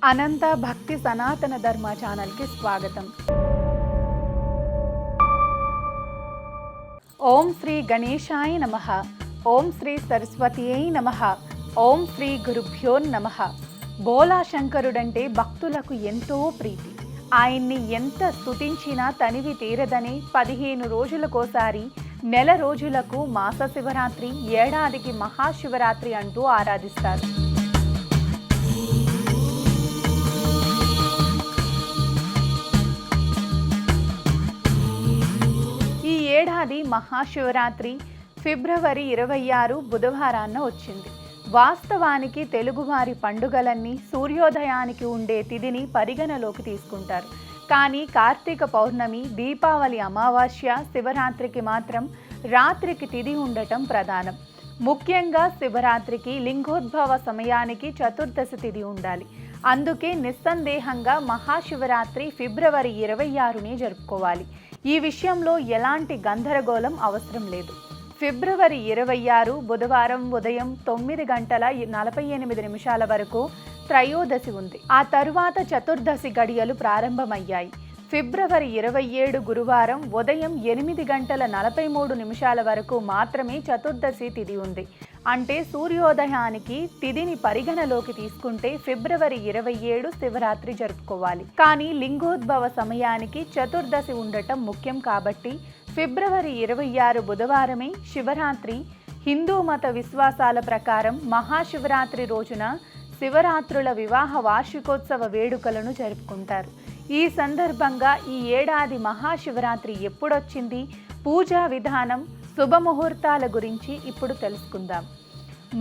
అనంత భక్తి సనాతన ధర్మ ఛానల్కి స్వాగతం. ఓం శ్రీ గణేశాయ నమః. ఓం శ్రీ సరస్వతీయై నమః. ఓం శ్రీ గురుభ్యో నమః. బోలా శంకరుడంటే భక్తులకు ఎంతో ప్రీతి. ఆయన్ని ఎంత స్తుతించినా తనివి తీరదని 15 రోజులకోసారి, నెల రోజులకు మాస శివరాత్రి, ఏడాదికి మహాశివరాత్రి అంటూ ఆరాధిస్తారు. ఈ ఏడాది మహాశివరాత్రి ఫిబ్రవరి 26 బుధవారాన వచ్చింది. వాస్తవానికి తెలుగువారి పండుగలన్నీ సూర్యోదయానికి ఉండే తిథిని పరిగణలోకి తీసుకుంటారు. కానీ కార్తీక పౌర్ణమి, దీపావళి అమావాస్య, శివరాత్రికి మాత్రం రాత్రికి తిథి ఉండటం ప్రధానం. ముఖ్యంగా శివరాత్రికి లింగోద్భవ సమయానికి చతుర్దశి తిథి ఉండాలి. అందుకే నిస్సందేహంగా మహాశివరాత్రి ఫిబ్రవరి 26నే జరుపుకోవాలి. ఈ విషయంలో ఎలాంటి గందరగోళం అవసరం లేదు. ఫిబ్రవరి 26 బుధవారం ఉదయం 9:48 వరకు త్రయోదశి ఉంది. ఆ తరువాత చతుర్దశి గడియలు ప్రారంభమయ్యాయి. ఫిబ్రవరి 27 గురువారం ఉదయం 8:43 వరకు మాత్రమే చతుర్దశి తిథి ఉంది. అంటే సూర్యోదయానికి తిథిని పరిగణలోకి తీసుకుంటే ఫిబ్రవరి 27 శివరాత్రి జరుపుకోవాలి. కానీ లింగోద్భవ సమయానికి చతుర్దశి ఉండటం ముఖ్యం కాబట్టి ఫిబ్రవరి 26 బుధవారమే శివరాత్రి. హిందూ మత విశ్వాసాల ప్రకారం మహాశివరాత్రి రోజున శివరాత్రుల వివాహ వార్షికోత్సవ వేడుకలను జరుపుకుంటారు. ఈ సందర్భంగా ఈ ఏడాది మహాశివరాత్రి ఎప్పుడొచ్చింది, పూజా విధానం, శుభముహూర్తాల గురించి ఇప్పుడు తెలుసుకుందాం.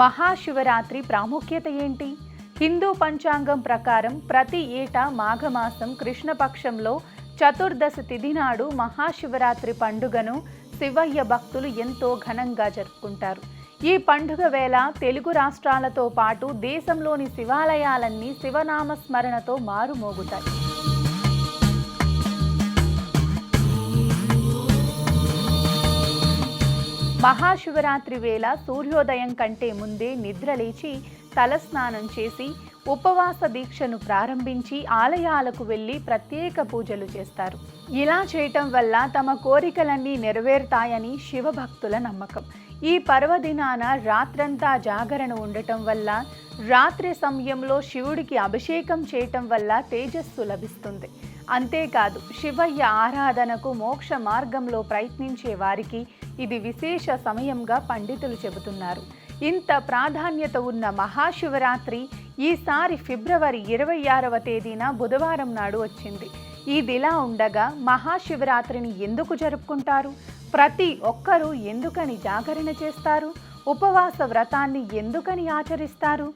మహాశివరాత్రి ప్రాముఖ్యత ఏంటి? హిందూ పంచాంగం ప్రకారం ప్రతి ఏటా మాఘమాసం కృష్ణపక్షంలో చతుర్దశి తిథి నాడు మహాశివరాత్రి పండుగను శివయ్య భక్తులు ఎంతో ఘనంగా జరుపుకుంటారు. ఈ పండుగ వేళ తెలుగు రాష్ట్రాలతో పాటు దేశంలోని శివాలయాలన్నీ శివనామస్మరణతో మారుమోగుతాయి. మహాశివరాత్రి వేళ సూర్యోదయం కంటే ముందే నిద్రలేచి తలస్నానం చేసి ఉపవాస దీక్షను ప్రారంభించి ఆలయాలకు వెళ్ళి ప్రత్యేక పూజలు చేస్తారు. ఇలా చేయటం వల్ల తమ కోరికలన్నీ నెరవేరుతాయని శివభక్తుల నమ్మకం. ఈ పర్వదినాన రాత్రంతా జాగరణ ఉండటం వల్ల, రాత్రి సమయంలో శివుడికి అభిషేకం చేయటం వల్ల తేజస్సు లభిస్తుంది. అంతేకాదు, శివయ్య ఆరాధనకు మోక్ష మార్గంలో ప్రయత్నించే వారికి ఇది విశేష సమయంగా పండితులు చెబుతున్నారు. ఇంత ప్రాధాన్యత ఉన్న మహాశివరాత్రి ఈసారి ఫిబ్రవరి 26వ తేదీన బుధవారం నాడు వచ్చింది. ఇదిలా ఉండగా మహాశివరాత్రిని ఎందుకు జరుపుకుంటారు? ప్రతి ఒక్కరూ ఎందుకని జాగరణ చేస్తారు? ఉపవాస వ్రతాన్ని ఎందుకని ఆచరిస్తారు?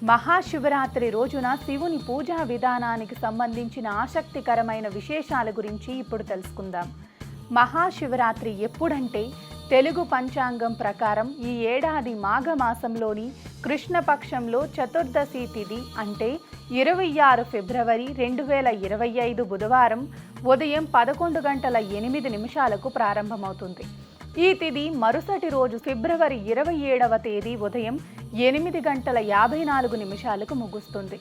మహాశివరాత్రి రోజున శివుని పూజా విధానానికి సంబంధించిన ఆసక్తికరమైన విశేషాల గురించి ఇప్పుడు తెలుసుకుందాం. మహాశివరాత్రి ఎప్పుడంటే, తెలుగు పంచాంగం ప్రకారం ఈ ఏడాది మాఘమాసంలోని కృష్ణపక్షంలో చతుర్దశి తిథి అంటే 26 ఫిబ్రవరి 2025 బుధవారం ఉదయం 11:08 ప్రారంభమవుతుంది. ఈ తిథి మరుసటి రోజు ఫిబ్రవరి 27వ తేదీ ఉదయం 8:54 ముగుస్తుంది.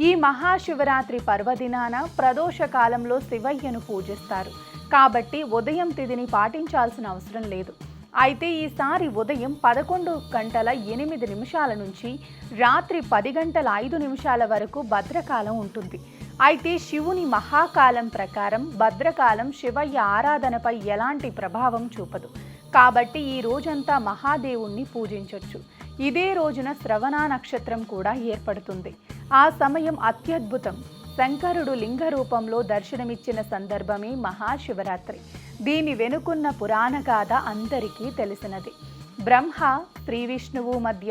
ఈ మహాశివరాత్రి పర్వదినాన ప్రదోష కాలంలో శివయ్యను పూజిస్తారు. కాబట్టి ఉదయం తిథిని పాటించాల్సిన అవసరం లేదు. అయితే ఈసారి ఉదయం 11:08 నుంచి రాత్రి 10:05 వరకు భద్రకాలం ఉంటుంది. అయితే శివుని మహాకాలం ప్రకారం భద్రకాలం శివయ్య ఆరాధనపై ఎలాంటి ప్రభావం చూపదు. కాబట్టి ఈ రోజంతా మహాదేవుణ్ణి పూజించవచ్చు. ఇదే రోజున శ్రవణ నక్షత్రం కూడా ఏర్పడుతుంది. ఆ సమయం అత్యద్భుతం. శంకరుడు లింగ రూపంలో దర్శనమిచ్చిన సందర్భమే మహాశివరాత్రి. దీని వెనుకున్న పురాణ గాథ అందరికీ తెలిసినది. బ్రహ్మ, శ్రీ విష్ణువు మధ్య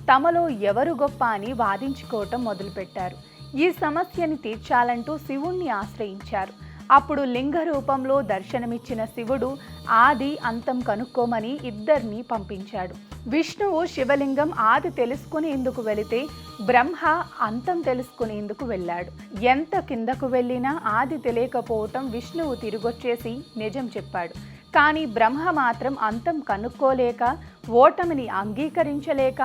తమలో ఎవరు గొప్ప అని వాదించుకోవటం మొదలుపెట్టారు. ఈ సమస్యని తీర్చాలంటూ శివుణ్ణి ఆశ్రయించారు. అప్పుడు లింగ రూపంలో దర్శనమిచ్చిన శివుడు ఆది అంతం కనుక్కోమని ఇద్దరిని పంపించాడు. విష్ణువు శివలింగం ఆది తెలుసుకునేందుకు వెళితే, బ్రహ్మ అంతం తెలుసుకునేందుకు వెళ్ళాడు. ఎంత కిందకు వెళ్ళినా ఆది తెలియకపోవటం విష్ణువు తిరిగొచ్చేసి నిజం చెప్పాడు. కానీ బ్రహ్మ మాత్రం అంతం కనుక్కోలేక, ఓటమిని అంగీకరించలేక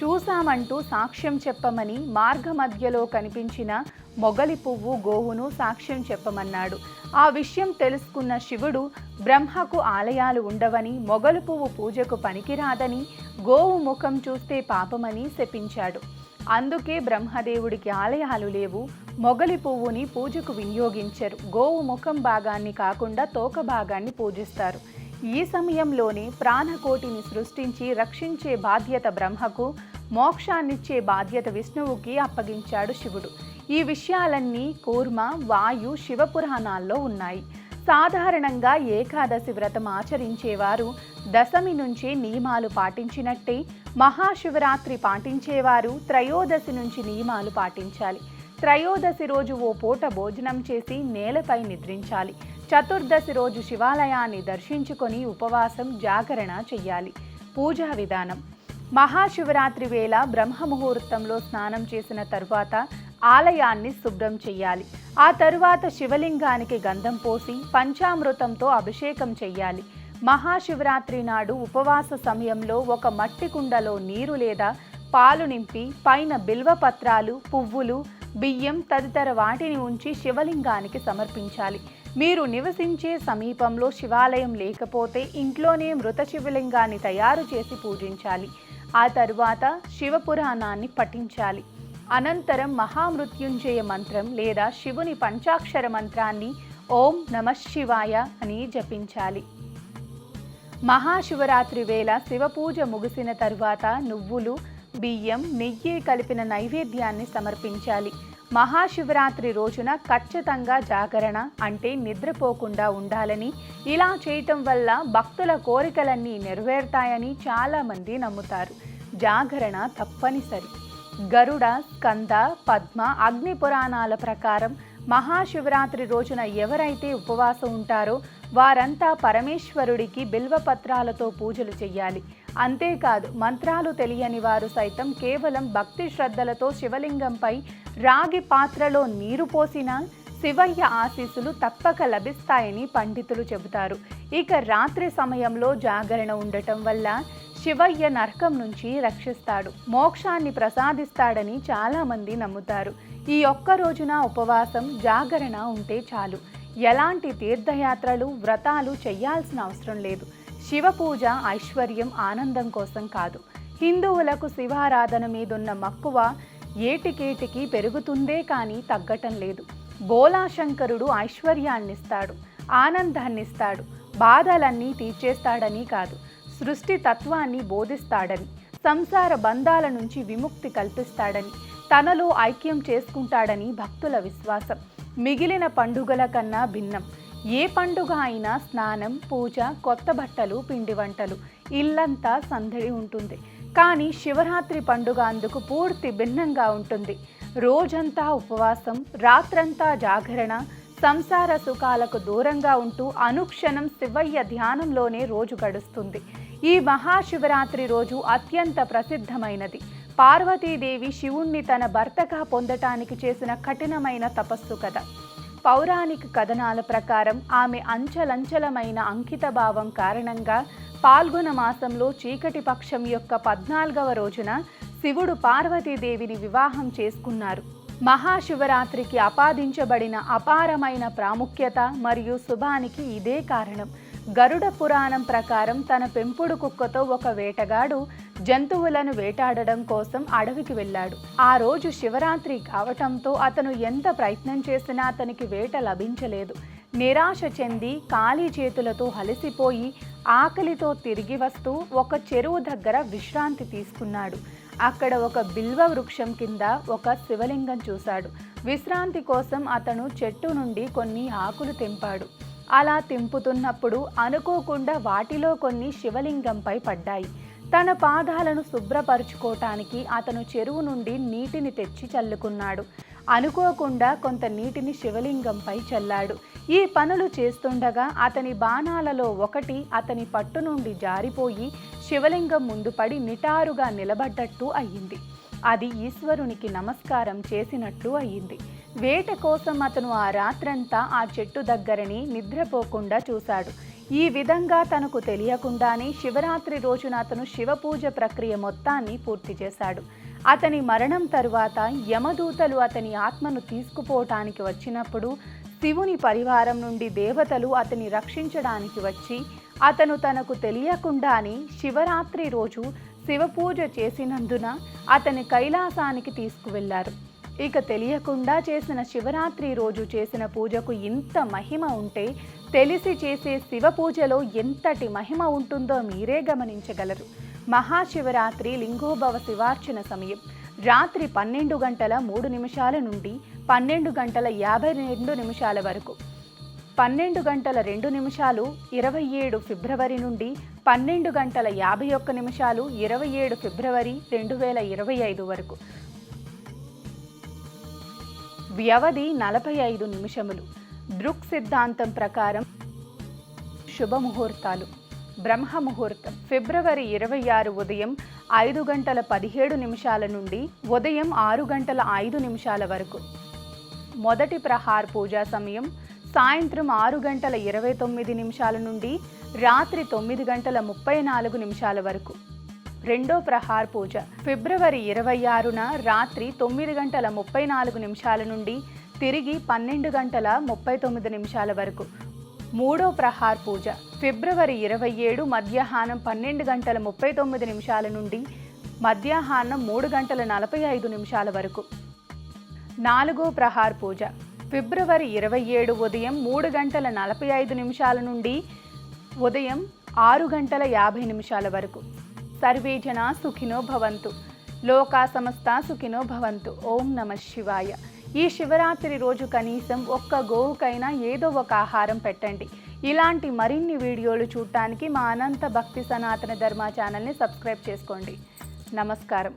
చూశామంటూ సాక్ష్యం చెప్పమని మార్గమధ్యలో కనిపించిన మొగలి పువ్వు గోవును సాక్ష్యం చెప్పమన్నాడు. ఆ విషయం తెలుసుకున్న శివుడు బ్రహ్మకు ఆలయాలు ఉండవని, మొగలి పువ్వు పూజకు పనికిరాదని, గోవు ముఖం చూస్తే పాపమని శపించాడు. అందుకే బ్రహ్మదేవుడికి ఆలయాలు లేవు, మొగలి పువ్వుని పూజకు వినియోగించరు, గోవు ముఖం భాగాన్ని కాకుండా తోక భాగాన్ని పూజిస్తారు. ఈ సమయంలోనే ప్రాణకోటిని సృష్టించి రక్షించే బాధ్యత బ్రహ్మకు, మోక్షాన్నిచ్చే బాధ్యత విష్ణువుకి అప్పగించాడు శివుడు. ఈ విషయాలన్నీ కూర్మ, వాయు, శివపురాణాల్లో ఉన్నాయి. సాధారణంగా ఏకాదశి వ్రతం ఆచరించేవారు దశమి నుంచి నియమాలు పాటించినట్టే మహాశివరాత్రి పాటించేవారు త్రయోదశి నుంచి నియమాలు పాటించాలి. త్రయోదశి రోజు ఓ పూట భోజనం చేసి నేలపై నిద్రించాలి. చతుర్దశి రోజు శివాలయాన్ని దర్శించుకొని ఉపవాసం, జాగరణ చెయ్యాలి. పూజా విధానం: మహాశివరాత్రి వేళ బ్రహ్మముహూర్తంలో స్నానం చేసిన తరువాత ఆలయాన్ని శుభ్రం చెయ్యాలి. ఆ తరువాత శివలింగానికి గంధం పోసి పంచామృతంతో అభిషేకం చెయ్యాలి. మహాశివరాత్రి నాడు ఉపవాస సమయంలో ఒక మట్టి కుండలో నీరు లేదా పాలు నింపి పైన బిల్వపత్రాలు, పువ్వులు, బియ్యం తదితర వాటిని ఉంచి శివలింగానికి సమర్పించాలి. మీరు నివసించే సమీపంలో శివాలయం లేకపోతే ఇంట్లోనే మృత శివలింగాన్ని తయారు చేసి పూజించాలి. ఆ తరువాత శివపురాణాన్ని పఠించాలి. అనంతరం మహామృత్యుంజయ మంత్రం లేదా శివుని పంచాక్షర మంత్రాన్ని ఓం నమఃశివాయ అని జపించాలి. మహాశివరాత్రి వేళ శివపూజ ముగిసిన తరువాత నువ్వులు, బియ్యం, నెయ్యి కలిపిన నైవేద్యాన్ని సమర్పించాలి. మహాశివరాత్రి రోజున ఖచ్చితంగా జాగరణ అంటే నిద్రపోకుండా ఉండాలని, ఇలా చేయటం వల్ల భక్తుల కోరికలన్నీ నెరవేరుతాయని చాలామంది నమ్ముతారు. జాగరణ తప్పనిసరి. గరుడ, స్కంద, పద్మ, అగ్ని పురాణాల ప్రకారం మహాశివరాత్రి రోజున ఎవరైతే ఉపవాసం ఉంటారో వారంతా పరమేశ్వరుడికి బిల్వపత్రాలతో పూజలు చెయ్యాలి. అంతేకాదు, మంత్రాలు తెలియని వారు సైతం కేవలం భక్తి శ్రద్ధలతో శివలింగంపై రాగి పాత్రలో నీరు పోసినా శివయ్య ఆశీస్సులు తప్పక లభిస్తాయని పండితులు చెబుతారు. ఇక రాత్రి సమయంలో జాగరణ ఉండటం వల్ల శివయ్య నరకం నుంచి రక్షిస్తాడు, మోక్షాన్ని ప్రసాదిస్తాడని చాలామంది నమ్ముతారు. ఈ ఒక్క రోజున ఉపవాసం, జాగరణ ఉంటే చాలు. ఎలాంటి తీర్థయాత్రలు, వ్రతాలు చెయ్యాల్సిన అవసరం లేదు. శివ పూజ ఐశ్వర్యం, ఆనందం కోసం కాదు. హిందువులకు శివారాధన మీదున్న మక్కువ ఏటికేటికి పెరుగుతుందే కానీ తగ్గటం లేదు. బోలాశంకరుడు ఐశ్వర్యాన్నిస్తాడు, ఆనందాన్నిస్తాడు, బాధలన్నీ తీర్చేస్తాడని కాదు, సృష్టి తత్వాన్ని బోధిస్తాడని, సంసార బంధాల నుంచి విముక్తి కల్పిస్తాడని, తనలో ఐక్యం చేసుకుంటాడని భక్తుల విశ్వాసం. మిగిలిన పండుగల కన్నా భిన్నం. ఏ పండుగ అయినా స్నానం, పూజ, కొత్త బట్టలు, పిండి వంటలు, ఇల్లంతా సందడి ఉంటుంది. కానీ శివరాత్రి పండుగ అందుకు పూర్తి భిన్నంగా ఉంటుంది. రోజంతా ఉపవాసం, రాత్రంతా జాగరణ, సంసార సుఖాలకు దూరంగా ఉంటూ అనుక్షణం శివయ్య ధ్యానంలోనే రోజు గడుస్తుంది. ఈ మహాశివరాత్రి రోజు అత్యంత ప్రసిద్ధమైనది. పార్వతీదేవి శివుణ్ణి తన భర్తగా పొందటానికి చేసిన కఠినమైన తపస్సు కథ. పౌరాణిక కథనాల ప్రకారం ఆమె అంచలంచలమైన అంకిత భావం కారణంగా పాల్గొన మాసంలో చీకటి పక్షం యొక్క 14వ రోజున శివుడు పార్వతీదేవిని వివాహం చేసుకున్నారు. మహాశివరాత్రికి ఆపాదించబడిన అపారమైన ప్రాముఖ్యత మరియు శుభానికి ఇదే కారణం. గరుడ పురాణం ప్రకారం తన పెంపుడు కుక్కతో ఒక వేటగాడు జంతువులను వేటాడడం కోసం అడవికి వెళ్ళాడు. ఆ రోజు శివరాత్రి కావటంతో అతను ఎంత ప్రయత్నం చేసినా అతనికి వేట లభించలేదు. నిరాశ చెంది ఖాళీ చేతులతో అలసిపోయి ఆకలితో తిరిగి వస్తూ ఒక చెరువు దగ్గర విశ్రాంతి తీసుకున్నాడు. అక్కడ ఒక బిల్వ వృక్షం కింద ఒక శివలింగం చూశాడు. విశ్రాంతి కోసం అతను చెట్టు నుండి కొన్ని ఆకులు తెంపాడు. అలా తెంపుతున్నప్పుడు అనుకోకుండా వాటిలో కొన్ని శివలింగంపై పడ్డాయి. తన పాదాలను శుభ్రపరుచుకోవటానికి అతను చెరువు నుండి నీటిని తెచ్చి చల్లుకున్నాడు. అనుకోకుండా కొంత నీటిని శివలింగంపై చల్లాడు. ఈ పనులు చేస్తుండగా అతని బాణాలలో ఒకటి అతని పట్టు నుండి జారిపోయి శివలింగం ముందు పడి నిటారుగా నిలబడ్డట్టు అయ్యింది. అది ఈశ్వరునికి నమస్కారం చేసినట్లు అయ్యింది. వేట కోసం అతను ఆ రాత్రంతా ఆ చెట్టు దగ్గరని నిద్రపోకుండా చూశాడు. ఈ విధంగా తనకు తెలియకుండానే శివరాత్రి రోజున అతను శివపూజ ప్రక్రియ మొత్తాన్ని పూర్తి చేశాడు. అతని మరణం తరువాత యమదూతలు అతని ఆత్మను తీసుకుపోవటానికి వచ్చినప్పుడు శివుని పరివారం నుండి దేవతలు అతని రక్షించడానికి వచ్చి అతను తనకు తెలియకుండానే శివరాత్రి రోజు శివపూజ చేసినందున అతని కైలాసానికి తీసుకువెళ్లారు. ఇక తెలియకుండా చేసిన శివరాత్రి రోజు చేసిన పూజకు ఇంత మహిమ ఉంటే తెలిసి చేసే శివ పూజలో ఎంతటి మహిమ ఉంటుందో మీరే గమనించగలరు. మహాశివరాత్రి లింగోభవ శివార్చన సమయం రాత్రి 12:03 నుండి 12:52 వరకు. 12:02 27 ఫిబ్రవరి నుండి 12:51 27 ఫిబ్రవరి 2025 వరకు. వ్యవధి 45 నిమిషములు. దృక్ సిద్ధాంతం ప్రకారం శుభముహూర్తాలు: బ్రహ్మముహూర్తం ఫిబ్రవరి 26 ఉదయం 5:17 నుండి ఉదయం 6:05 వరకు. మొదటి ప్రహార్ పూజా సమయం సాయంత్రం 6:29 నుండి రాత్రి 9:34 వరకు. రెండో ప్రహార్ పూజ ఫిబ్రవరి 26న రాత్రి 9:34 నుండి తిరిగి 12:39 వరకు. మూడో ప్రహార్ పూజ ఫిబ్రవరి 27 మధ్యాహ్నం 12:39 నుండి మధ్యాహ్నం 3:45 వరకు. నాలుగో ప్రహార్ పూజ ఫిబ్రవరి 27 ఉదయం 3:45 నుండి ఉదయం 6:50 వరకు. సర్వే జనా సుఖినో భవంతు. లోకా సమస్తా సుఖినో భవంతు. ఓం నమః శివాయ. ఈ శివరాత్రి రోజు కనీసం ఒక్క గోవుకైనా ఏదో ఒక ఆహారం పెట్టండి. ఇలాంటి మరిన్ని వీడియోలు చూడటానికి మా అనంత భక్తి సనాతన ధర్మ ఛానల్ని సబ్స్క్రైబ్ చేసుకోండి. నమస్కారం.